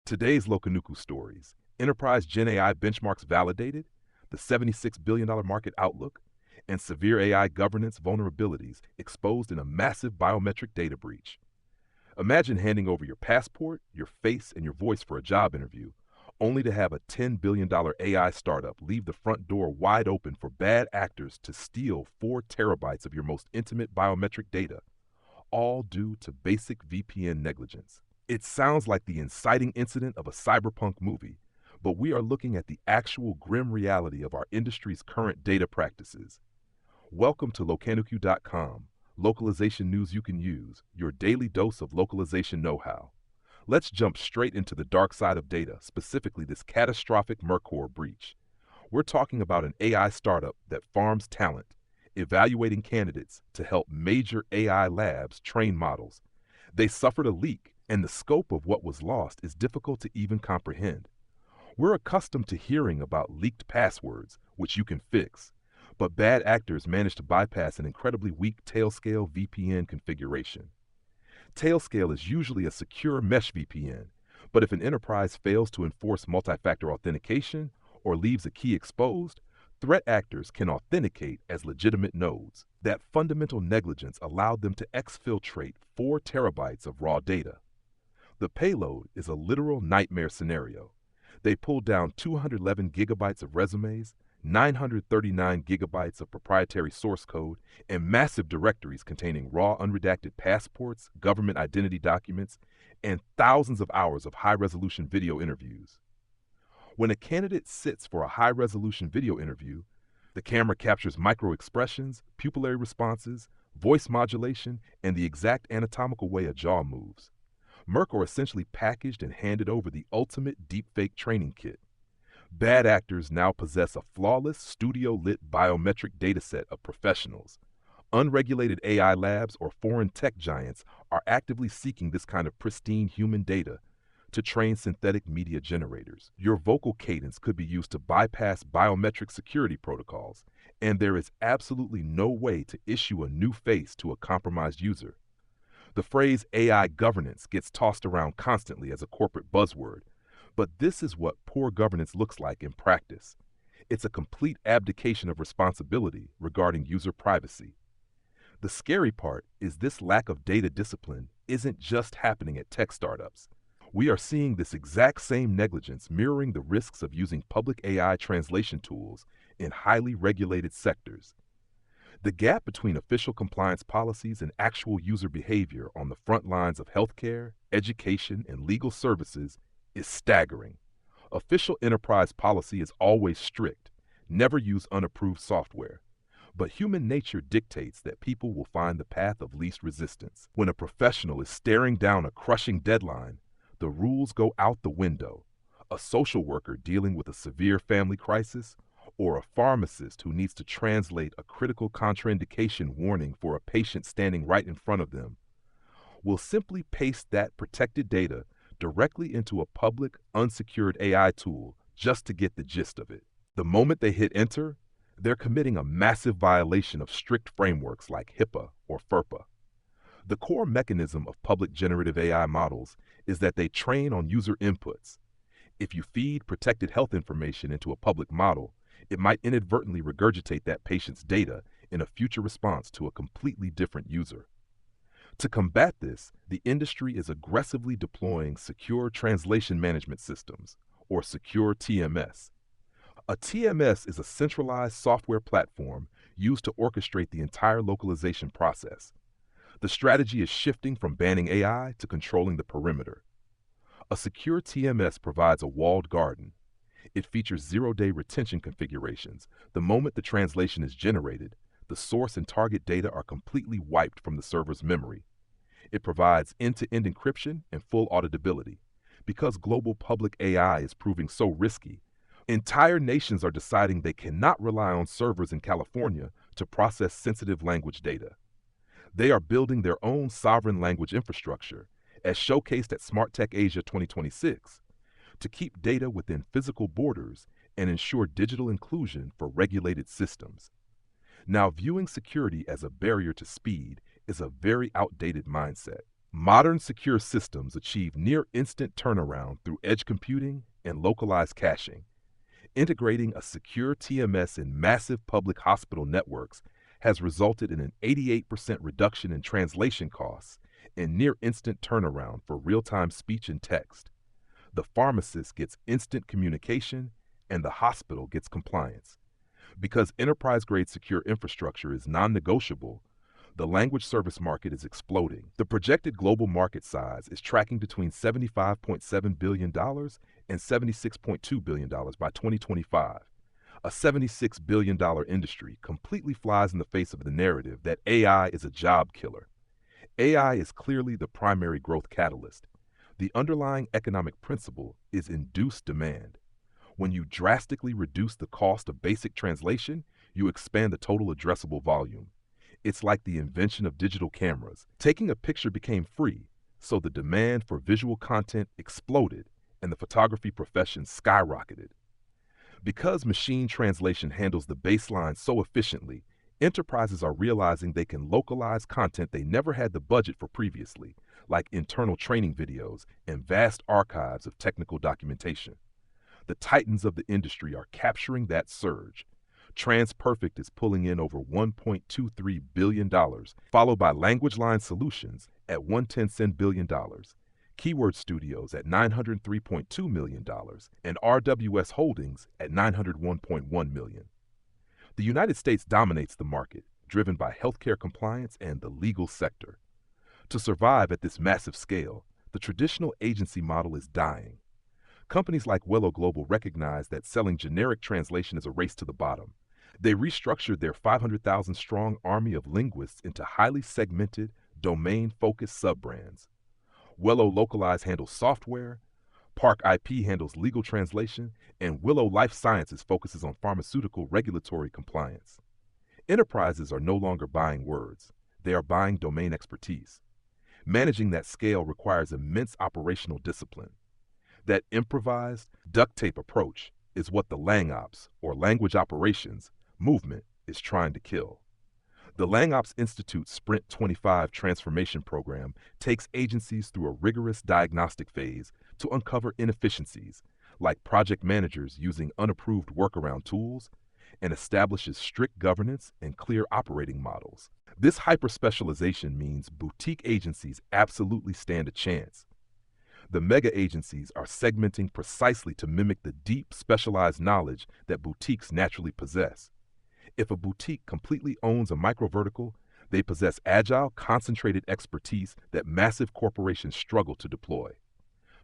Today's Locanuku stories: enterprise Gen AI benchmarks validated, the $76 billion market outlook, and severe AI governance vulnerabilities exposed in a massive biometric data breach. Imagine handing over your passport, your face, and your voice for a job interview, only to have a $10 billion AI startup leave the front door wide open for bad actors to steal 4 terabytes of your most intimate biometric data, all due to basic VPN negligence. It sounds like the inciting incident of a cyberpunk movie, but we are looking at the actual grim reality of our industry's current data practices. Welcome to Locanuku.com, localization news you can use, your daily dose of localization know-how. Let's jump straight into the dark side of data, specifically this catastrophic Mercor breach. We're talking about an AI startup that farms talent, evaluating candidates to help major AI labs train models. They suffered a leak, and the scope of what was lost is difficult to even comprehend. We're accustomed to hearing about leaked passwords, which you can fix, but bad actors managed to bypass an incredibly weak Tailscale VPN configuration. Tailscale is usually a secure mesh VPN, but if an enterprise fails to enforce multi-factor authentication or leaves a key exposed, threat actors can authenticate as legitimate nodes. That fundamental negligence allowed them to exfiltrate 4 terabytes of raw data. The payload is a literal nightmare scenario. They pulled down 211 gigabytes of resumes, 939 gigabytes of proprietary source code, and massive directories containing raw unredacted passports, government identity documents, and thousands of hours of high-resolution video interviews. When a candidate sits for a high-resolution video interview, the camera captures micro-expressions, pupillary responses, voice modulation, and the exact anatomical way a jaw moves. Mercor essentially packaged and handed over the ultimate deepfake training kit. Bad actors now possess a flawless, studio-lit biometric dataset of professionals. Unregulated AI labs or foreign tech giants are actively seeking this kind of pristine human data to train synthetic media generators. Your vocal cadence could be used to bypass biometric security protocols, and there is absolutely no way to issue a new face to a compromised user. The phrase AI governance gets tossed around constantly as a corporate buzzword, but this is what poor governance looks like in practice. It's a complete abdication of responsibility regarding user privacy. The scary part is this lack of data discipline isn't just happening at tech startups. We are seeing this exact same negligence mirroring the risks of using public AI translation tools in highly regulated sectors. The gap between official compliance policies and actual user behavior on the front lines of healthcare, education, and legal services is staggering. Official enterprise policy is always strict: never use unapproved software. But human nature dictates that people will find the path of least resistance. When a professional is staring down a crushing deadline, the rules go out the window. A social worker dealing with a severe family crisis, or a pharmacist who needs to translate a critical contraindication warning for a patient standing right in front of them, will simply paste that protected data directly into a public, unsecured AI tool just to get the gist of it. The moment they hit enter, they're committing a massive violation of strict frameworks like HIPAA or FERPA. The core mechanism of public generative AI models is that they train on user inputs. If you feed protected health information into a public model, it might inadvertently regurgitate that patient's data in a future response to a completely different user. To combat this, the industry is aggressively deploying secure translation management systems, or secure TMS. A TMS is a centralized software platform used to orchestrate the entire localization process. The strategy is shifting from banning AI to controlling the perimeter. A secure TMS provides a walled garden. It features zero-day retention configurations. The moment the translation is generated, the source and target data are completely wiped from the server's memory. It provides end-to-end encryption and full auditability. Because global public AI is proving so risky, entire nations are deciding they cannot rely on servers in California to process sensitive language data. They are building their own sovereign language infrastructure, as showcased at Smart Tech Asia 2026. To keep data within physical borders and ensure digital inclusion for regulated systems. Now, viewing security as a barrier to speed is a very outdated mindset. Modern secure systems achieve near instant turnaround through edge computing and localized caching. Integrating a secure TMS in massive public hospital networks has resulted in an 88% reduction in translation costs and near instant turnaround for real-time speech and text. The pharmacist gets instant communication and the hospital gets compliance. Because enterprise-grade secure infrastructure is non-negotiable, the language service market is exploding. The projected global market size is tracking between $75.7 billion and $76.2 billion by 2025. A $76 billion industry completely flies in the face of the narrative that AI is a job killer. AI is clearly the primary growth catalyst. The underlying economic principle is induced demand. When you drastically reduce the cost of basic translation, you expand the total addressable volume. It's like the invention of digital cameras. Taking a picture became free, so the demand for visual content exploded and the photography profession skyrocketed. Because machine translation handles the baseline so efficiently, enterprises are realizing they can localize content they never had the budget for previously, like internal training videos and vast archives of technical documentation. The titans of the industry are capturing that surge. TransPerfect is pulling in over $1.23 billion, followed by Language Line Solutions at $110 billion, Keyword Studios at $903.2 million, and RWS Holdings at $901.1 million. The United States dominates the market, driven by healthcare compliance and the legal sector. To survive at this massive scale, the traditional agency model is dying. Companies like Welo Global recognize that selling generic translation is a race to the bottom. They restructured their 500,000-strong army of linguists into highly segmented, domain-focused sub-brands. Welo Localize handles software, Park IP handles legal translation, and Welo Life Sciences focuses on pharmaceutical regulatory compliance. Enterprises are no longer buying words. They are buying domain expertise. Managing that scale requires immense operational discipline. That improvised, duct tape approach is what the LangOps, or language operations, movement is trying to kill. The LangOps Institute Sprint 25 transformation program takes agencies through a rigorous diagnostic phase to uncover inefficiencies, like project managers using unapproved workaround tools, and establishes strict governance and clear operating models. This hyper-specialization means boutique agencies absolutely stand a chance. The mega agencies are segmenting precisely to mimic the deep, specialized knowledge that boutiques naturally possess. If a boutique completely owns a microvertical, they possess agile, concentrated expertise that massive corporations struggle to deploy.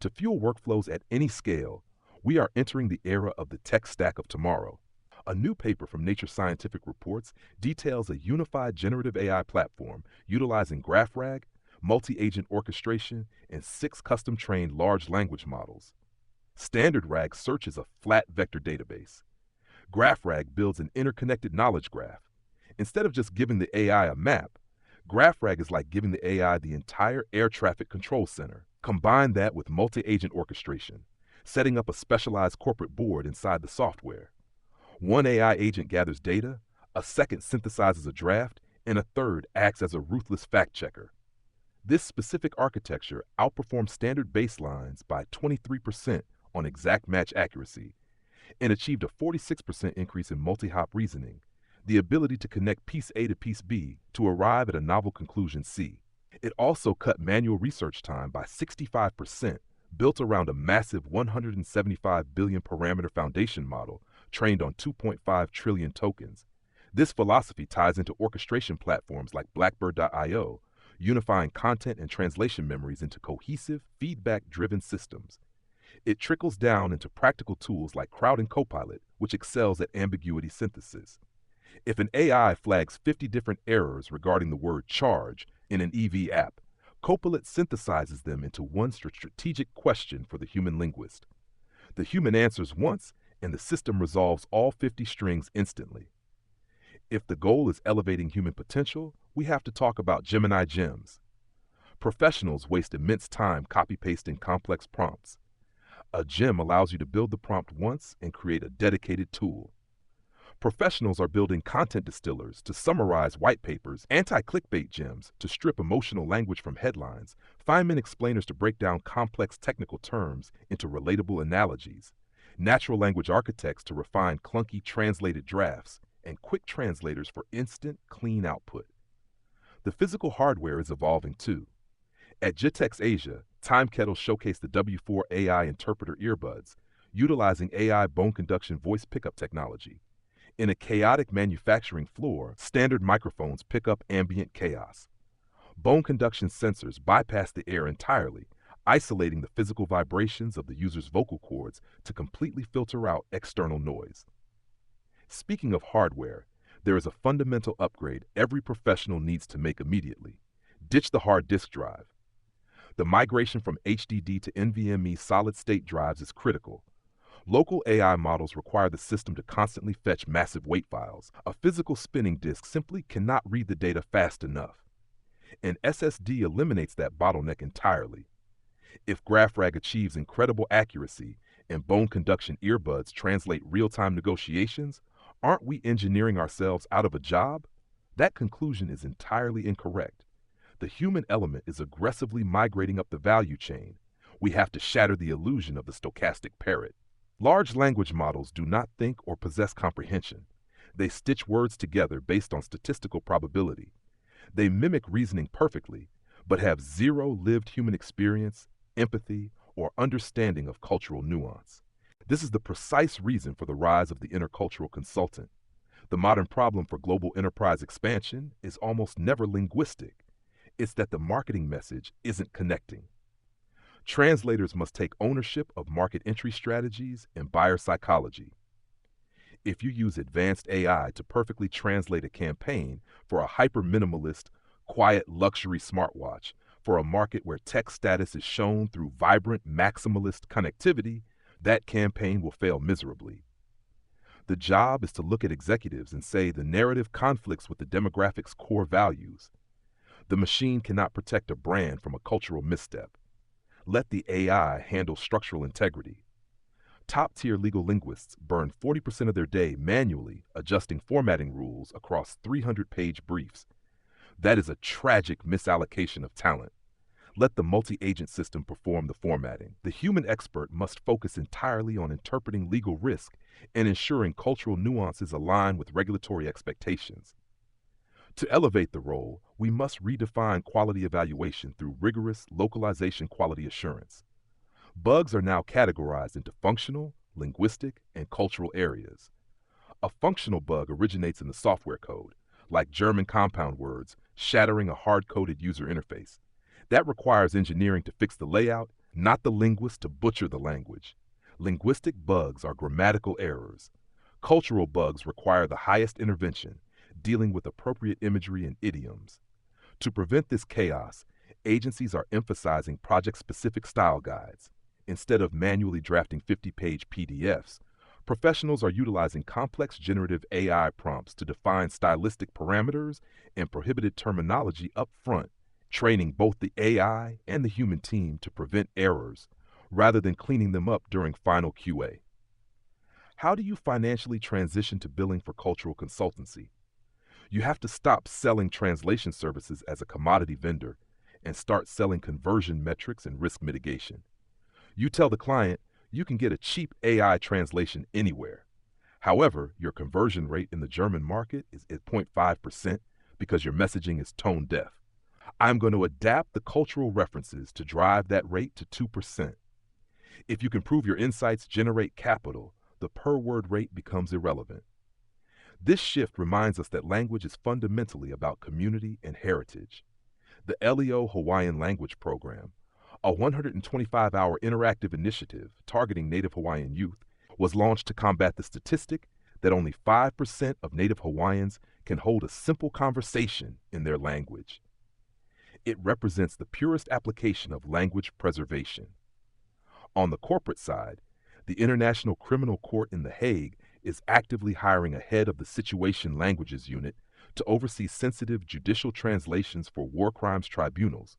To fuel workflows at any scale, we are entering the era of the tech stack of tomorrow. A new paper from Nature Scientific Reports details a unified generative AI platform utilizing GraphRag, multi-agent orchestration, and 6 custom-trained large language models. Standard RAG searches a flat vector database. GraphRag builds an interconnected knowledge graph. Instead of just giving the AI a map, GraphRag is like giving the AI the entire air traffic control center. Combine that with multi-agent orchestration, setting up a specialized corporate board inside the software. One AI agent gathers data, a second synthesizes a draft, and a third acts as a ruthless fact-checker. This specific architecture outperforms standard baselines by 23% on exact match accuracy and achieved a 46% increase in multi-hop reasoning, the ability to connect piece A to piece B to arrive at a novel conclusion C. It also cut manual research time by 65%, built around a massive 175 billion parameter foundation model trained on 2.5 trillion tokens. This philosophy ties into orchestration platforms like Blackbird.io, unifying content and translation memories into cohesive, feedback-driven systems. It trickles down into practical tools like Crowd and Copilot, which excels at ambiguity synthesis. If an AI flags 50 different errors regarding the word charge in an EV app, Copilot synthesizes them into one strategic question for the human linguist. The human answers once, and the system resolves all 50 strings instantly. If the goal is elevating human potential, we have to talk about Gemini gems. Professionals waste immense time copy-pasting complex prompts. A gem allows you to build the prompt once and create a dedicated tool. Professionals are building content distillers to summarize white papers, anti-clickbait gems to strip emotional language from headlines, Feynman explainers to break down complex technical terms into relatable analogies, natural language architects to refine clunky translated drafts, and quick translators for instant, clean output. The physical hardware is evolving too. At Jitex Asia, Time Kettle showcased the W4 AI interpreter earbuds, utilizing AI bone conduction voice pickup technology. In a chaotic manufacturing floor, standard microphones pick up ambient chaos. Bone conduction sensors bypass the air entirely, isolating the physical vibrations of the user's vocal cords to completely filter out external noise. Speaking of hardware, there is a fundamental upgrade every professional needs to make immediately. Ditch the hard disk drive. The migration from HDD to NVMe solid-state drives is critical. Local AI models require the system to constantly fetch massive weight files. A physical spinning disk simply cannot read the data fast enough. An SSD eliminates that bottleneck entirely. If GraphRag achieves incredible accuracy and bone conduction earbuds translate real-time negotiations, aren't we engineering ourselves out of a job? That conclusion is entirely incorrect. The human element is aggressively migrating up the value chain. We have to shatter the illusion of the stochastic parrot. Large language models do not think or possess comprehension. They stitch words together based on statistical probability. They mimic reasoning perfectly, but have zero lived human experience, empathy, or understanding of cultural nuance. This is the precise reason for the rise of the intercultural consultant. The modern problem for global enterprise expansion is almost never linguistic. It's that the marketing message isn't connecting. Translators must take ownership of market entry strategies and buyer psychology. If you use advanced AI to perfectly translate a campaign for a hyper-minimalist, quiet luxury smartwatch for a market where tech status is shown through vibrant maximalist connectivity, that campaign will fail miserably. The job is to look at executives and say the narrative conflicts with the demographic's core values. The machine cannot protect a brand from a cultural misstep. Let the AI handle structural integrity. Top-tier legal linguists burn 40% of their day manually adjusting formatting rules across 300-page briefs. That is a tragic misallocation of talent. Let the multi-agent system perform the formatting. The human expert must focus entirely on interpreting legal risk and ensuring cultural nuances align with regulatory expectations. To elevate the role, we must redefine quality evaluation through rigorous localization quality assurance. Bugs are now categorized into functional, linguistic, and cultural areas. A functional bug originates in the software code, like German compound words shattering a hard-coded user interface. That requires engineering to fix the layout, not the linguist to butcher the language. Linguistic bugs are grammatical errors. Cultural bugs require the highest intervention, dealing with appropriate imagery and idioms. To prevent this chaos, agencies are emphasizing project-specific style guides. Instead of manually drafting 50-page PDFs, professionals are utilizing complex generative AI prompts to define stylistic parameters and prohibited terminology up front, training both the AI and the human team to prevent errors, rather than cleaning them up during final QA. How do you financially transition to billing for cultural consultancy? You have to stop selling translation services as a commodity vendor and start selling conversion metrics and risk mitigation. You tell the client you can get a cheap AI translation anywhere. However, your conversion rate in the German market is at 0.5% because your messaging is tone deaf. I'm going to adapt the cultural references to drive that rate to 2%. If you can prove your insights generate capital, the per-word rate becomes irrelevant. This shift reminds us that language is fundamentally about community and heritage. The LEO Hawaiian Language Program, a 125-hour interactive initiative targeting Native Hawaiian youth, was launched to combat the statistic that only 5% of Native Hawaiians can hold a simple conversation in their language. It represents the purest application of language preservation. On the corporate side, the International Criminal Court in The Hague is actively hiring a head of the Situation Languages Unit to oversee sensitive judicial translations for war crimes tribunals,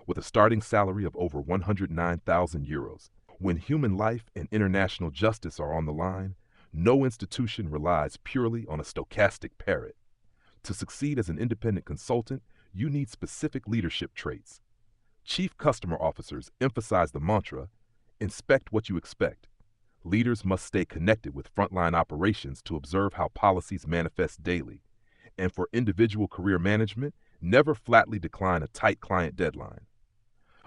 with a starting salary of over 109,000 euros. When human life and international justice are on the line, No institution relies purely on a stochastic parrot. To succeed as an independent consultant, you need specific leadership traits. Chief customer officers emphasize the mantra, inspect what you expect. Leaders must stay connected with frontline operations to observe how policies manifest daily. And for individual career management, never flatly decline a tight client deadline.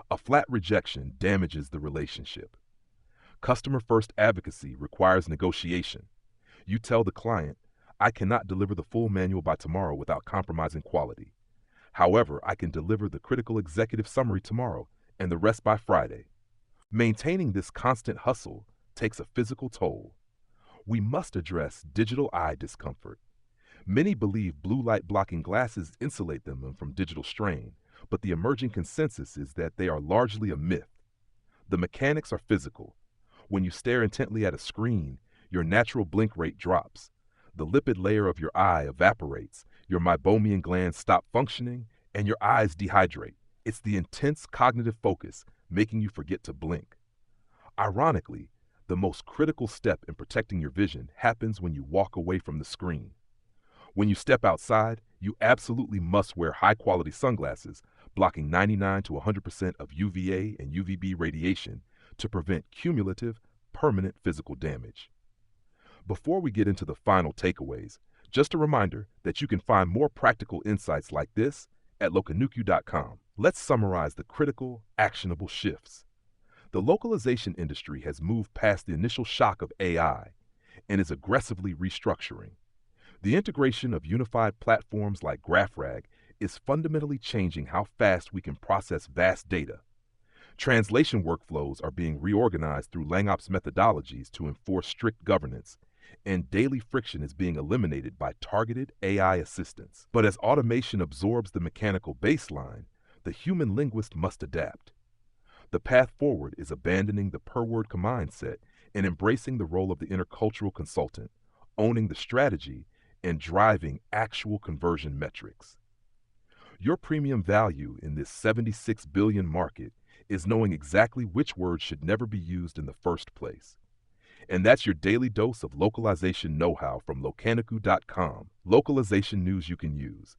A flat rejection damages the relationship. Customer-first advocacy requires negotiation. You tell the client, I cannot deliver the full manual by tomorrow without compromising quality. However, I can deliver the critical executive summary tomorrow and the rest by Friday. Maintaining this constant hustle takes a physical toll. We must address digital eye discomfort. Many believe blue light blocking glasses insulate them from digital strain, but the emerging consensus is that they are largely a myth. The mechanics are physical. When you stare intently at a screen, your natural blink rate drops. The lipid layer of your eye evaporates, your meibomian glands stop functioning, and your eyes dehydrate. It's the intense cognitive focus making you forget to blink. Ironically, the most critical step in protecting your vision happens when you walk away from the screen. When you step outside, you absolutely must wear high-quality sunglasses, blocking 99 to 100% of UVA and UVB radiation to prevent cumulative, permanent physical damage. Before we get into the final takeaways, just a reminder that you can find more practical insights like this at locanuku.com. Let's summarize the critical, actionable shifts. The localization industry has moved past the initial shock of AI and is aggressively restructuring. The integration of unified platforms like GraphRag is fundamentally changing how fast we can process vast data. Translation workflows are being reorganized through LangOps methodologies to enforce strict governance, and daily friction is being eliminated by targeted AI assistance. But as automation absorbs the mechanical baseline, the human linguist must adapt. The path forward is abandoning the per-word mindset and embracing the role of the intercultural consultant, owning the strategy, and driving actual conversion metrics. Your premium value in this $76 billion market is knowing exactly which words should never be used in the first place. And that's your daily dose of localization know-how from locanuku.com. Localization news you can use.